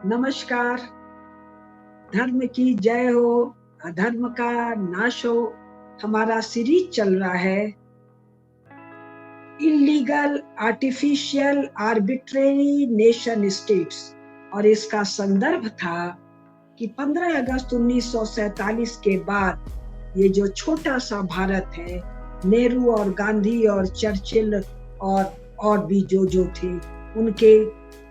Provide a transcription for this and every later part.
नमस्कार। धर्म की जय हो, अधर्म का नाश हो। हमारा सीरीज चल रहा है illegal artificial arbitrary nation states, और इसका संदर्भ था कि 15 अगस्त 1947 के बाद ये जो छोटा सा भारत है, नेहरू और गांधी और चर्चिल और भी जो थे, उनके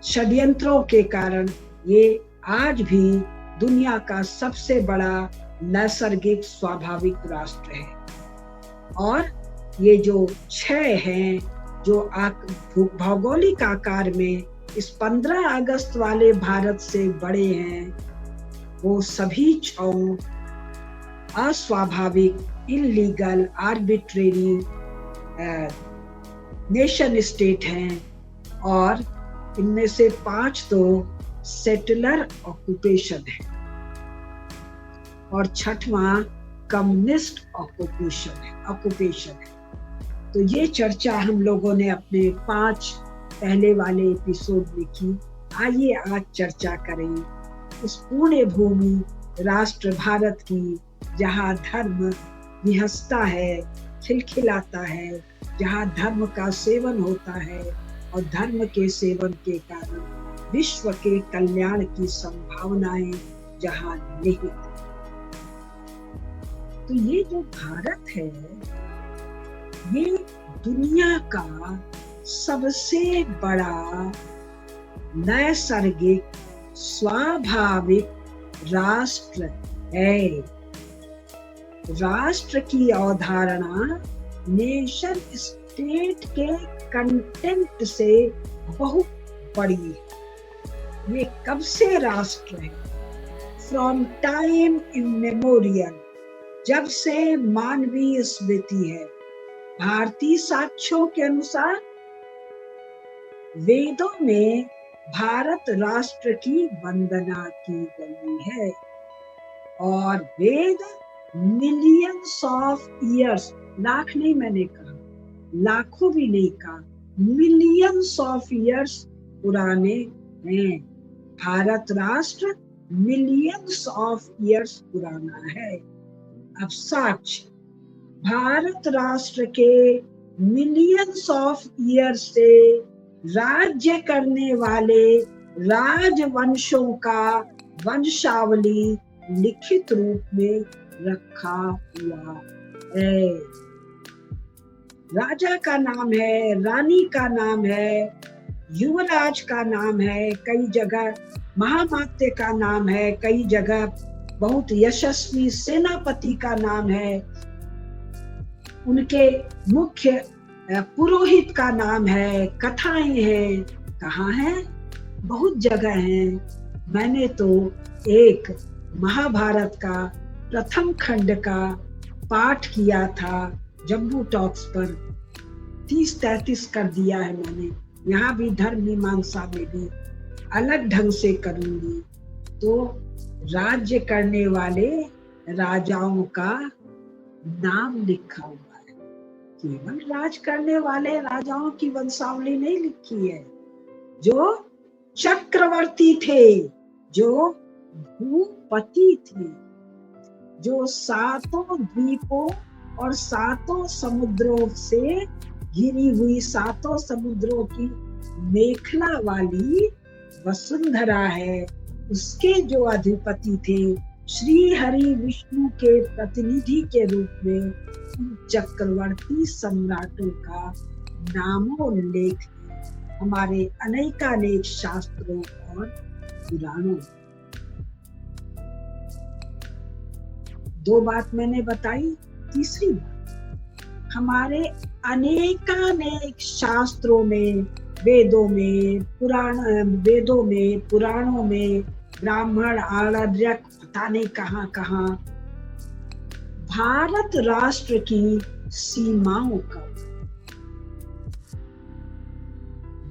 षड्यंत्रों के कारण ये आज भी दुनिया का सबसे बड़ा नैसर्गिक स्वाभाविक राष्ट्र है। और ये जो 6 हैं जो भौगोलिक आकार में इस 15 अगस्त वाले भारत से बड़े हैं, वो सभी 6 अस्वाभाविक इलीगल आर्बिट्रेरी नेशन स्टेट हैं, और इनमें से 5 तो सेटलर ऑक्यूपेशन है और 6वां कम्युनिस्ट ऑक्यूपेशन है। तो ये चर्चा हम लोगों ने अपने 5 पहले वाले एपिसोड में की। आइए आज चर्चा करें उस पुण्य भूमि राष्ट्र भारत की, जहाँ धर्म निहसता है, खिलखिलाता है, जहाँ धर्म का सेवन होता है और धर्म के सेवन के कारण विश्व के कल्याण की संभावनाएं जहाँ निहित है। तो ये जो भारत है, ये दुनिया का सबसे बड़ा नैसर्गिक स्वाभाविक राष्ट्र है। राष्ट्र की अवधारणा नेशन स्टेट के कंटेंट से बहुत बड़ी है। ये कब से राष्ट्र है? फ्रॉम टाइम इमेमोरियल, जब से मानवीय स्मृति है। भारतीय साक्ष्यों के अनुसार वेदों में भारत राष्ट्र की वंदना की गई है, और वेद मिलियंस ऑफ ईयर्स, लाख नहीं मैंने कहा, लाखों भी नहीं कहा, मिलियंस ऑफ ईयर्स पुराने हैं। भारत राष्ट्र मिलियंस ऑफ ईयर्स पुराना है। अब साक्ष्य, भारत राष्ट्र के मिलियंस ऑफ ईयर्स से राज्य करने वाले राजवंशों का वंशावली लिखित रूप में रखा हुआ है। राजा का नाम है, रानी का नाम है, युवराज का नाम है, कई जगह महामात्य का नाम है, कई जगह बहुत यशस्वी सेनापति का नाम है, उनके मुख्य पुरोहित का नाम है, कथाएं हैं। कहाँ है? बहुत जगह हैं। मैंने तो एक महाभारत का प्रथम खंड का पाठ किया था जम्बू टॉक्स पर, 30-33 कर दिया है मैंने। यहाँ भी धर्म मीमांसा में भी अलग ढंग से करूंगी। तो राज्य करने वाले राजाओं का नाम लिखा हुआ है, केवल राज करने वाले राजाओं की वंशावली नहीं लिखी है। जो चक्रवर्ती थे, जो भूपति थे, जो 7 द्वीपों और 7 समुद्रों से घिरी हुई, 7 समुद्रों की मेखला वाली वसुंधरा है, उसके जो अधिपति थे, श्री हरि विष्णु के प्रतिनिधि के रूप में उन चक्रवर्ती सम्राटों का नामोल्लेख हमारे अनेकानेक शास्त्रों और पुराणों। 2 बात मैंने बताई। तीसरी बात, हमारे अनेकानेक शास्त्रों में, वेदों में, पुराणों में, ब्राह्मण, आरण्यक, पता नहीं कहाँ कहाँ, भारत राष्ट्र की सीमाओं का,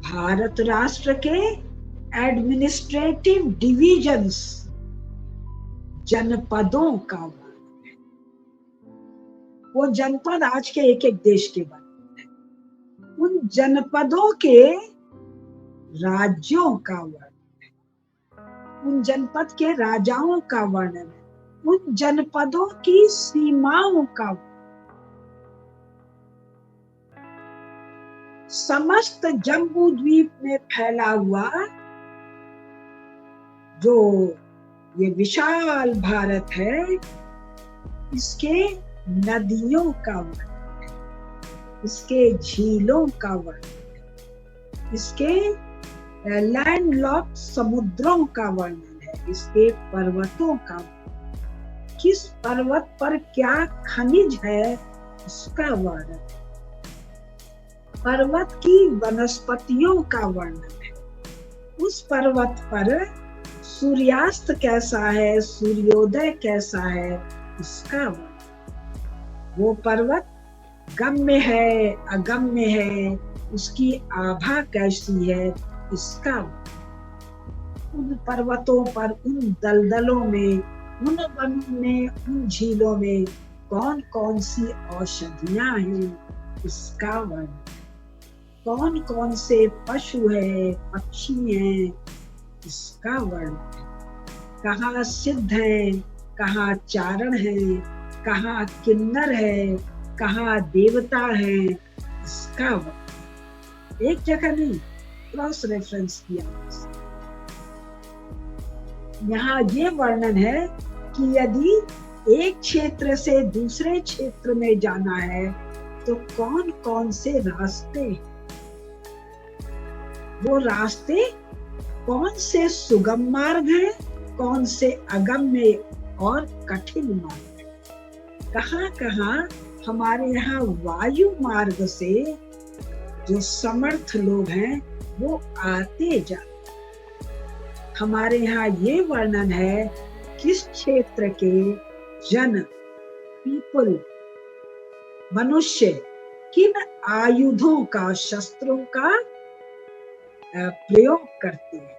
भारत राष्ट्र के एडमिनिस्ट्रेटिव डिविजन्स, जनपदों का, वो जनपद आज के एक देश के बने हैं, उन जनपदों के राज्यों का वर्णन है। उन जनपद के राजाओं का वर्णन है, उन जनपदों की सीमाओं का, समस्त जम्बू द्वीप में फैला हुआ जो ये विशाल भारत है, इसके नदियों का वर्णन है, इसके झीलों का वर्णन है, इसके लैंडलॉक्ड समुद्रों का वर्णन है, इसके पर्वतों का, किस पर्वत पर क्या खनिज है उसका वर्णन है, पर्वत की वनस्पतियों का वर्णन है, उस पर्वत पर सूर्यास्त कैसा है, सूर्योदय कैसा है, उसका वर्णन। वो पर्वत गम्य है, अगम्य है, उसकी आभा कैसी है, इसका वर्णन। उन पर्वतों पर, उन दलदलों में, उन वनों में, उन झीलों में कौन कौन सी औषधियां हैं, इसका वर्णन। कौन कौन से पशु है, पक्षी हैं, इसका वर्णन। कहाँ सिद्ध है, कहाँ चारण है, कहाँ किन्नर है, कहाँ देवता है, इसका वर्णन। एक जगह नहीं, क्रॉस रेफरेंस किया। यहाँ ये वर्णन है कि यदि एक क्षेत्र से दूसरे क्षेत्र में जाना है तो कौन कौन से रास्ते, वो रास्ते कौन से सुगम मार्ग है, कौन से अगम्य और कठिन मार्ग है। कहाँ कहाँ हमारे यहाँ वायु मार्ग से जो समर्थ लोग हैं वो आते जाते। हमारे यहाँ ये वर्णन है किस क्षेत्र के जन, पीपल, मनुष्य किन आयुधों का, शस्त्रों का प्रयोग करते हैं,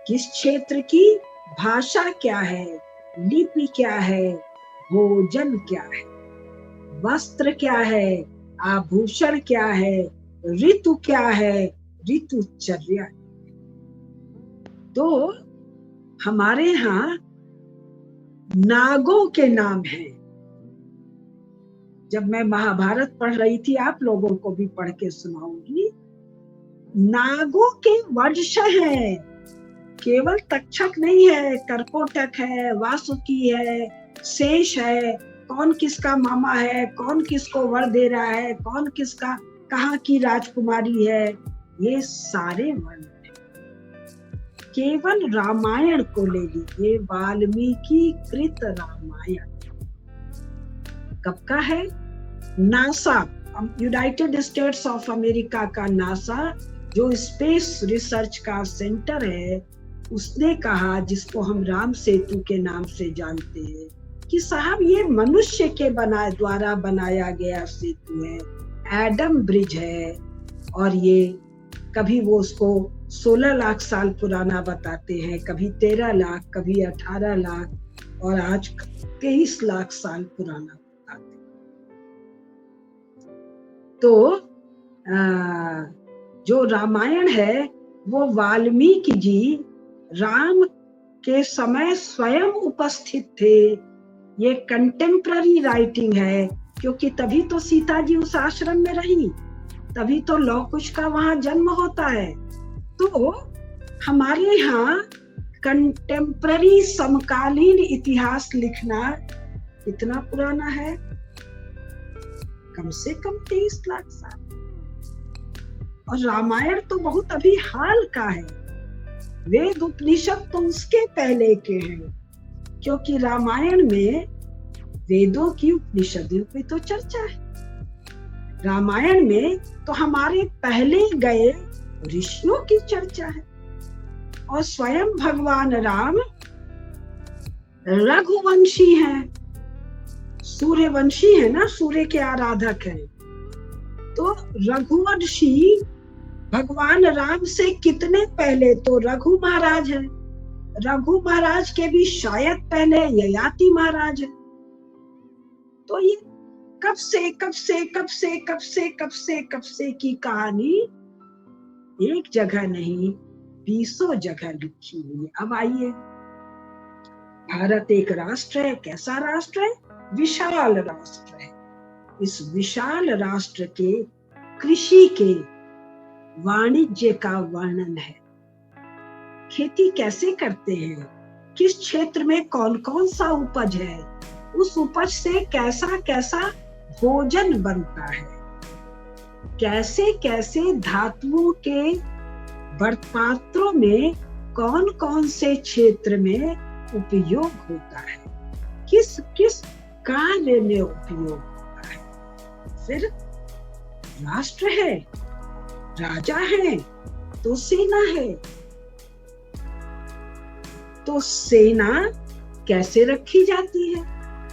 किस क्षेत्र की भाषा क्या है, लिपि क्या है, भोजन क्या है, वस्त्र क्या है, आभूषण क्या है, ऋतु क्या है, ऋतुचर्या। तो हमारे यहाँ नागों के नाम हैं। जब मैं महाभारत पढ़ रही थी, आप लोगों को भी पढ़ के सुनाऊंगी, नागों के वंश हैं, केवल तक्षक नहीं है, कर्कोटक है, वासुकी है, शेष है, कौन किसका मामा है, कौन किसको वर दे रहा है, कौन किसका कहाँ की राजकुमारी है, ये सारे वर्ण हैं। केवल रामायण को ले लीजिए, वाल्मीकि कृत रामायण कब का है? NASA, United states of America का नासा जो स्पेस रिसर्च का सेंटर है, उसने कहा, जिसको हम राम सेतु के नाम से जानते हैं, कि साहब ये मनुष्य के द्वारा बनाया गया सेतु है, एडम ब्रिज है, और ये कभी वो उसको 16 लाख साल पुराना बताते हैं, कभी 13 लाख, कभी 18 लाख, और आज 23 लाख साल पुराना बताते हैं। तो जो रामायण है वो वाल्मीकि जी राम के समय स्वयं उपस्थित थे। ये कंटेम्प्ररी राइटिंग है, क्योंकि तभी तो सीता जी उस आश्रम में रही, तभी तो लौ कुश का वहां जन्म होता है। तो हमारे यहाँ कंटेम्प्ररी समकालीन इतिहास लिखना कितना पुराना है? कम से कम 23 लाख साल। और रामायण तो बहुत अभी हाल का है, वेद उपनिषद तो उसके पहले के हैं, क्योंकि रामायण में वेदों की, उपनिषदों की तो चर्चा है। रामायण में तो हमारे पहले गए ऋषियों की चर्चा है, और स्वयं भगवान राम रघुवंशी हैं, सूर्यवंशी है ना, सूर्य के आराधक हैं। तो रघुवंशी भगवान राम से कितने पहले तो रघु महाराज हैं, रघु महाराज के भी शायद पहले ययाति महाराज है। तो ये कब से की कहानी एक जगह नहीं, 20 जगह लिखी हुई है। अब आइए, भारत एक राष्ट्र है। कैसा राष्ट्र है? विशाल राष्ट्र है। इस विशाल राष्ट्र के कृषि के वाणिज्य का वर्णन है। खेती कैसे करते हैं, किस क्षेत्र में कौन कौन सा उपज है, उस उपज से कैसा कैसा भोजन बनता है, कैसे कैसे धातुओं के बर्तपात्रों में कौन कौन से क्षेत्र में उपयोग होता है, किस किस कार्य में उपयोग होता है। फिर राष्ट्र है, राजा है, तो सेना है। तो सेना कैसे रखी जाती है?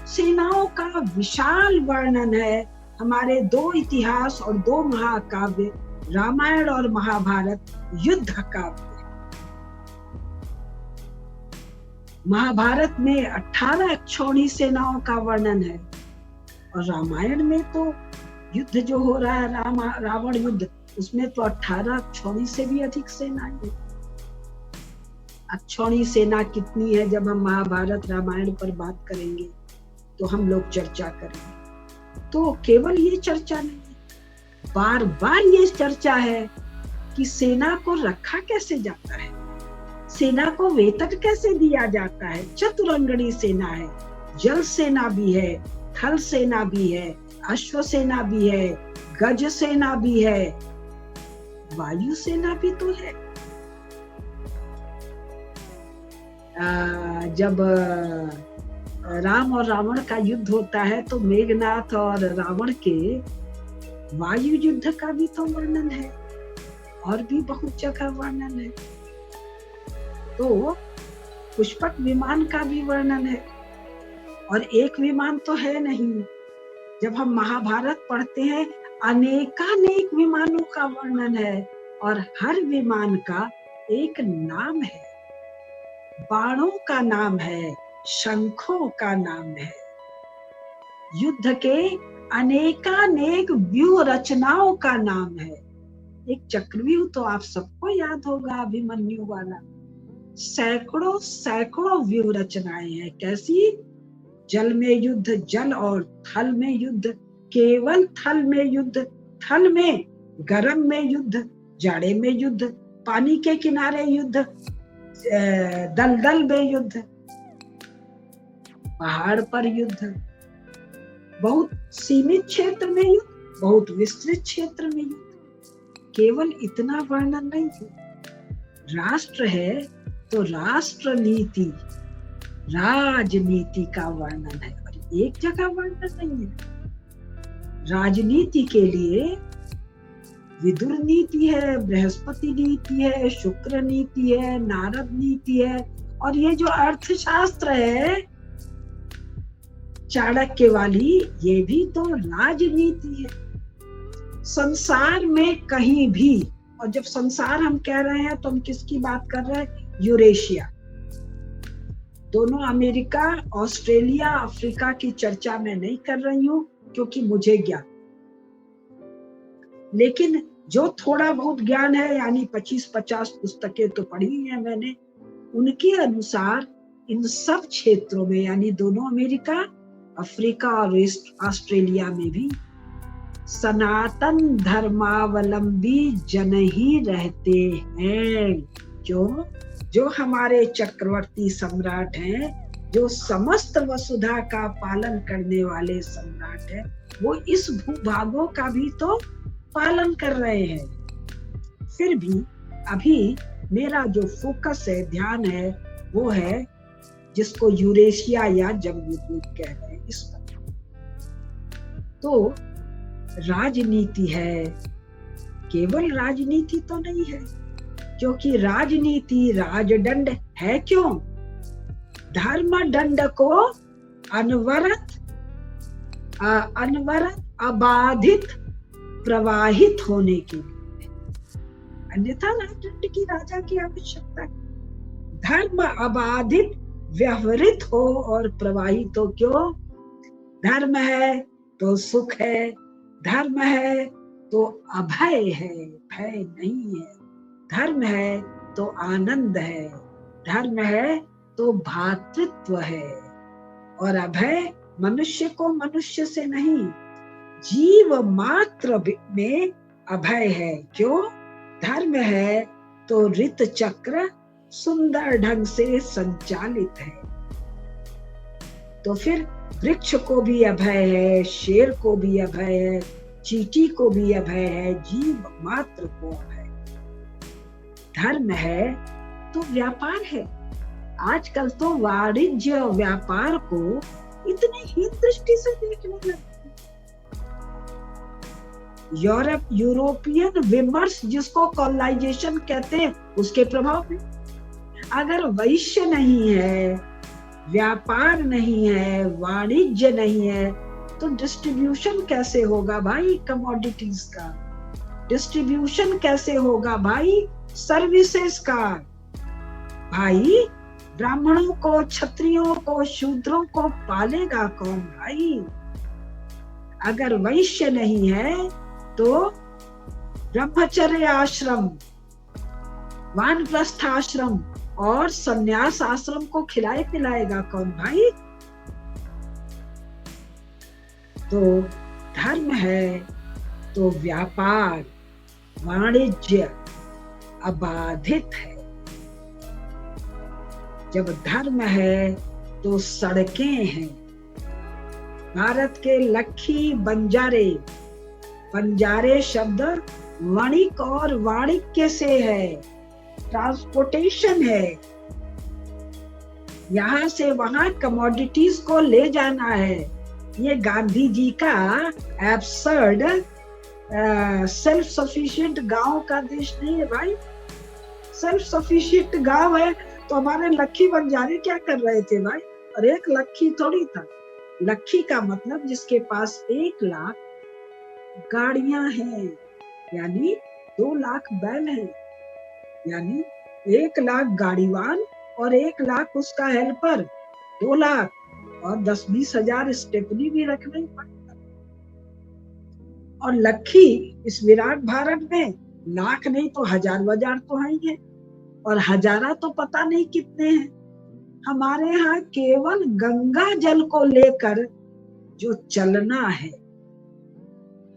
सेनाओं का विशाल वर्णन है हमारे 2 इतिहास और 2 महाकाव्य, रामायण और महाभारत युद्ध काव्य। महाभारत में 18 अक्षौणी सेनाओं का वर्णन है और रामायण में तो युद्ध जो हो रहा है, रावण युद्ध, उसमें तो 18 अक्षौणी से भी अधिक सेनाएं हैं। अक्षौणी सेना कितनी है, जब हम महाभारत रामायण पर बात करेंगे तो हम लोग चर्चा करेंगे। तो केवल ये चर्चा नहीं, बार बार ये चर्चा है कि सेना को रखा कैसे जाता है, सेना को वेतन कैसे दिया जाता है। चतुरंगणी सेना है, जल सेना भी है, थल सेना भी है, अश्व सेना भी है, गज सेना भी है, वायु सेना भी तो है। जब राम और रावण का युद्ध होता है तो मेघनाथ और रावण के वायु युद्ध का भी तो वर्णन है और भी बहुत जगह वर्णन है। तो पुष्पक विमान का भी वर्णन है और एक विमान तो है नहीं। जब हम महाभारत पढ़ते हैं अनेकानेक विमानों का वर्णन है और हर विमान का एक नाम है, बाणों का नाम है, शंखों का नाम है। युद्ध के अनेकानेक व्यूह रचनाओं का नाम है। एक चक्रव्यूह तो आप सबको याद होगा, अभिमन्यु वाला। सैकड़ों सैकड़ों व्यूह रचनाएं हैं। कैसी? जल में युद्ध, जल और थल में युद्ध, केवल थल में युद्ध, थल में गरम में युद्ध, जाड़े में युद्ध, पानी के किनारे युद्ध, दलदल में युद्ध, पहाड़ पर युद्ध, बहुत सीमित क्षेत्र में युद्ध, बहुत विस्तृत क्षेत्र में युद्ध। केवल इतना वर्णन नहीं है। राष्ट्र है तो राष्ट्र नीति, राजनीति का वर्णन है और एक जगह वर्णन नहीं है। राजनीति के लिए विदुर नीति है, बृहस्पति नीति है, शुक्र नीति है, नारद नीति है और ये जो अर्थशास्त्र है चाणक्य वाली, ये भी तो राजनीति है। संसार में कहीं भी, और जब संसार हम कह रहे हैं तो हम किसकी बात कर रहे हैं? यूरेशिया, दोनों अमेरिका, ऑस्ट्रेलिया, अफ्रीका की चर्चा मैं नहीं कर रही हूँ क्योंकि मुझे ज्ञान, लेकिन जो थोड़ा बहुत ज्ञान है, यानी 25-50 पुस्तकें तो पढ़ी हैं मैंने, उनके अनुसार इन सब क्षेत्रों में, यानी दोनों अमेरिका, अफ्रीका और ऑस्ट्रेलिया में भी सनातन धर्मावलंबी जन ही रहते हैं। क्यों? जो हमारे चक्रवर्ती सम्राट हैं, जो समस्त वसुधा का पालन करने वाले सम्राट हैं, वो इस भूभागों का भी तो पालन कर रहे हैं। फिर भी अभी मेरा जो फोकस है, ध्यान है, वो है जिसको यूरेशिया या जम्बूद्वीप कह रहे हैं, इस पर। तो राजनीति है, केवल राजनीति तो नहीं है, क्योंकि राजनीति राजदंड है। क्यों? धर्म दंड को अनवरत अबाधित प्रवाहित होने के लिए, अन्यथा राजदंड की राजा की आवश्यकता है। धर्म अबाधित व्यवहृत हो और प्रवाहित हो। क्यों? धर्म है तो सुख है, धर्म है तो अभय है, भय नहीं है। धर्म है तो आनंद है, धर्म है तो भातृत्व है, और अभय मनुष्य को मनुष्य से नहीं, जीव मात्र में अभय है। क्यों? धर्म है तो ऋत चक्र सुंदर ढंग से संचालित है। तो फिर वृक्ष को भी अभय है, शेर को भी अभय है, चींटी को भी अभय है, जीव मात्र को अभय। धर्म है तो व्यापार है। आजकल तो वाणिज्य व्यापार को इतनी हीन दृष्टि से देखने लगे। यूरोपियन विमर्श, जिसको कॉलोनाइजेशन कहते हैं, उसके प्रभाव में अगर वैश्य नहीं है, व्यापार नहीं है, वाणिज्य नहीं है, तो डिस्ट्रीब्यूशन कैसे होगा भाई कमोडिटीज का? डिस्ट्रीब्यूशन कैसे होगा भाई सर्विसेज का? भाई ब्राह्मणों को, क्षत्रियों को, शूद्रों को पालेगा कौन भाई? अगर वैश्य नहीं है तो ब्रह्मचर्य आश्रम, वानप्रस्थ आश्रम और संन्यास आश्रम को खिलाए पिलाएगा कौन भाई? तो धर्म है तो व्यापार, वाणिज्य अबाधित है। जब धर्म है तो सड़कें हैं। भारत के लखी बंजारे, बंजारे शब्द वणिक और वाणिज्य से है, ट्रांसपोर्टेशन है। यहाँ से वहां कमोडिटीज को ले जाना है। ये गांधी जी का एब्सर्ड सेल्फ सफिशिएंट गांव का देश नहीं है भाई। सेल्फ सफिशिएंट गांव है तो हमारे लखी बंजारे क्या कर रहे थे भाई? और एक लखी थोड़ी था। लखी का मतलब जिसके पास 1 लाख गाड़ियां हैं, यानी 2 लाख बैल हैं, यानी 1 लाख गाड़ीवान और 1 लाख उसका हेल्पर, 2 लाख और 10-20 हजार स्टेपनी भी रखना ही पड़ता। और लखी इस विराट भारत में लाख नहीं तो हजार तो है ही है, और हजारा तो पता नहीं कितने हैं। हमारे यहाँ केवल गंगा जल को लेकर जो चलना है,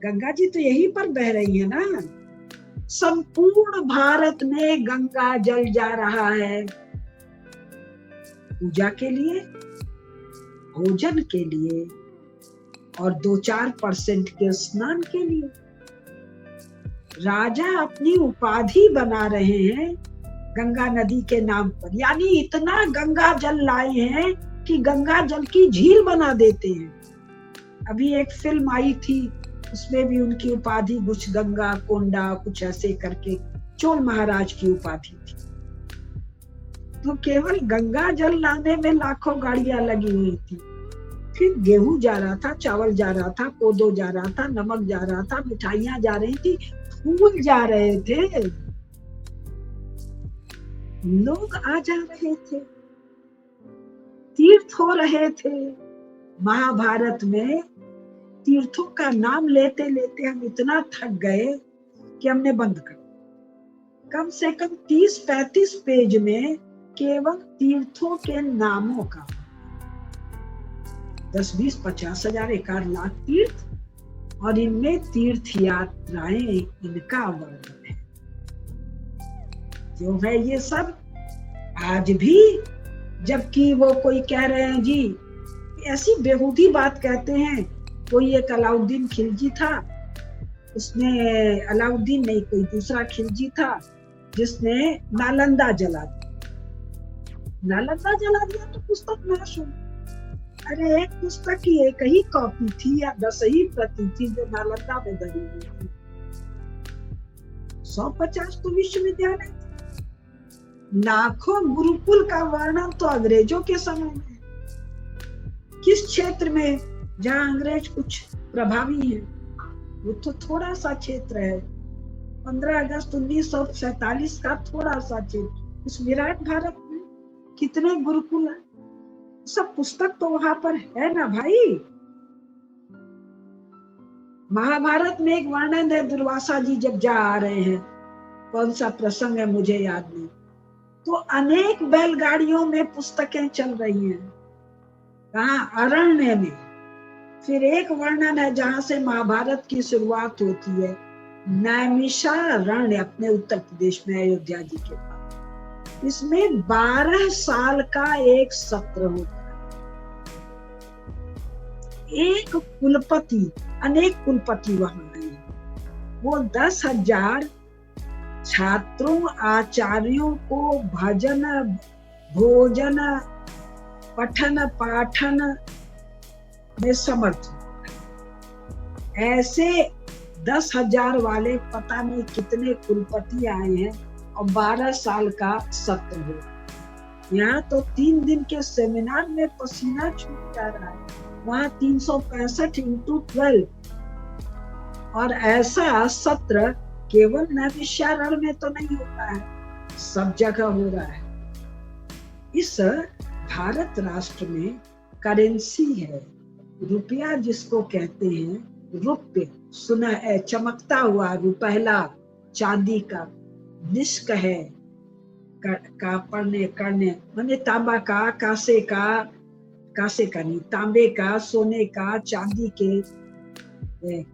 गंगा जी तो यहीं पर बह रही है ना। संपूर्ण भारत में गंगा जल जा रहा है पूजा के लिए, भोजन के लिए और 2-4% के स्नान के लिए। राजा अपनी उपाधि बना रहे हैं गंगा नदी के नाम पर, यानी इतना गंगा जल लाए हैं कि गंगा जल की झील बना देते हैं। अभी एक फिल्म आई थी, उसमें भी उनकी उपाधि कुछ गंगा कोंडा कुछ ऐसे करके चोल महाराज की उपाधि थी। तो केवल गंगा जल लाने में लाखों गाड़ियां लगी हुई थी। फिर गेहूं जा रहा था, चावल जा रहा था, कोदो जा रहा था, नमक जा रहा था, मिठाइयां जा रही थी, फूल जा रहे थे, लोग आ जा रहे थे, तीर्थ हो रहे थे। महाभारत में तीर्थों का नाम लेते लेते हम इतना थक गए कि हमने बंद कर। कम से कम 30-35 पेज में केवल तीर्थों के नामों का 10-20-50 हजार 1 लाख तीर्थ, और इनमें तीर्थ यात्राएं इनका वर्णन है। जो है ये सब आज भी, जबकि वो कोई कह रहे हैं जी ऐसी बेहूदी बात कहते हैं। कोई एक अलाउद्दीन खिलजी था, उसने, अलाउद्दीन नहीं कोई दूसरा खिलजी था, जिसने नालंदा जला दिया। नालंदा जला दिया तो पुस्तक नाश हो। अरे एक पुस्तक की एक ही कॉपी थी या 10 ही प्रति थी जो नालंदा में धरी हुई थी। 150 तो विश्वविद्यालय, लाखों गुरुकुल का वर्णन तो अंग्रेजों के समय में। किस क्षेत्र में जहां अंग्रेज कुछ प्रभावी है, वो तो थोड़ा सा क्षेत्र है। 15 अगस्त 1947 का थोड़ा सा क्षेत्र। इस विराट भारत में कितने गुरुकुल है, सब पुस्तक तो वहां पर है ना भाई। महाभारत में एक वर्णन है, दुर्वासा जी जब जा आ रहे हैं, कौन सा प्रसंग है मुझे याद नहीं, तो अनेक बैलगाड़ियों में पुस्तकें चल रही हैं। कहाँ? अरण्य में। फिर एक वर्णन है जहां से महाभारत की शुरुआत होती है, नैमिषारण्य, अपने उत्तर प्रदेश में, अयोध्या जी के पास। इसमें 12 साल का एक सत्र होता है। एक कुलपति, अनेक कुलपति वहां हैं, वो 10,000 छात्रों, आचार्यों को भजन, भोजन, पठन पाठन में समर्थ। ऐसे 10,000 वाले पता नहीं कितने कुलपति आए हैं और 12 साल का सत्र हो। यहाँ तो 3 दिन के सेमिनार में पसीना छूट जा रहा है, वहाँ 365 × 12। और ऐसा सत्र केवल नैमिषारण्य में तो नहीं होता है, सब जगह हो रहा है। इस भारत राष्ट्र में करेंसी है, रुपया जिसको कहते हैं, रुपये, सुना है, चमकता हुआ रुपहला, चांदी का, निष्क है, करने माने तांबा का, कांसे का नहीं, तांबे का, सोने का, चांदी के।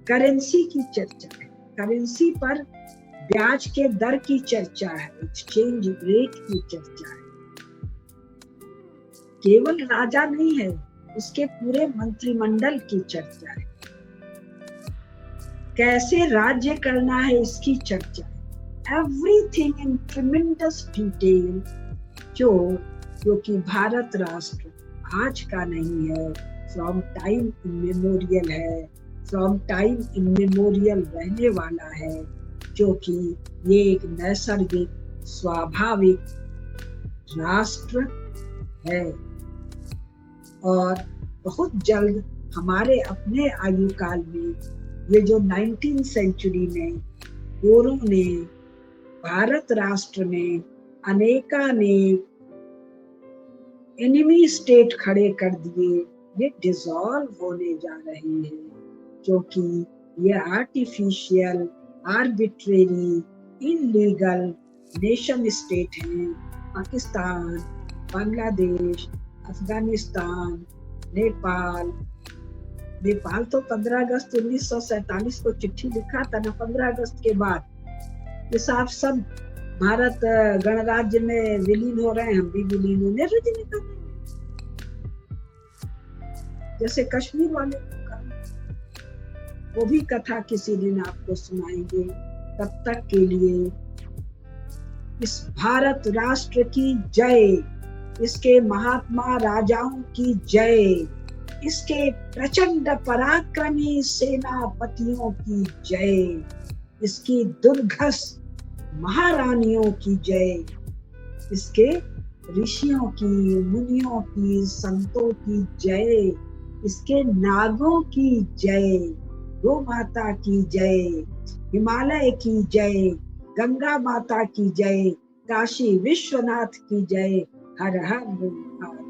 करेंसी की चर्चा है, करेंसी पर ब्याज के दर की चर्चा है, एक्सचेंज रेट की चर्चा है। केवल राजा नहीं है, उसके पूरे मंत्रिमंडल की चर्चा है। कैसे राज्य करना है इसकी चर्चा है। एवरीथिंग इन ट्रिमेंडस डिटेल, क्योंकि भारत राष्ट्र आज का नहीं है, फ्रॉम टाइम इमेमोरियल है, फ्रॉम टाइम इमेमोरियल रहने वाला है, क्योंकि ये एक नैसर्गिक स्वाभाविक राष्ट्र है। और बहुत जल्द हमारे अपने आयु काल में, ये जो 19वीं सेंचुरी में गोरों ने भारत राष्ट्र में अनेकानेक एनिमी स्टेट खड़े कर दिए, ये डिसॉल्व होने जा रहे हैं, क्योंकि ये artificial, arbitrary, illegal nation state हैं। पाकिस्तान, बांग्लादेश, अफगानिस्तान, नेपाल तो 15 अगस्त 1947 को चिट्ठी लिखा था ना, 15 अगस्त के बाद ये साहब सब भारत गणराज्य में विलीन हो रहे हैं, हम भी विलीन होने रुचि निकल रहे हैं, जैसे कश्मीर वाले का। वो भी कथा किसी दिन आपको सुनाएंगे। तब तक के लिए इस भारत राष्ट्र की जय, इसके महात्मा राजाओं की जय, इसके प्रचंड पराक्रमी सेनापतियों की जय, इसकी दुर्धर्ष महारानियों की जय, इसके ऋषियों की, मुनियों की, संतों की जय, इसके नागों की जय, गो माता की जय, हिमालय की जय, गंगा माता की जय, काशी विश्वनाथ की जय। हर हर महादेव।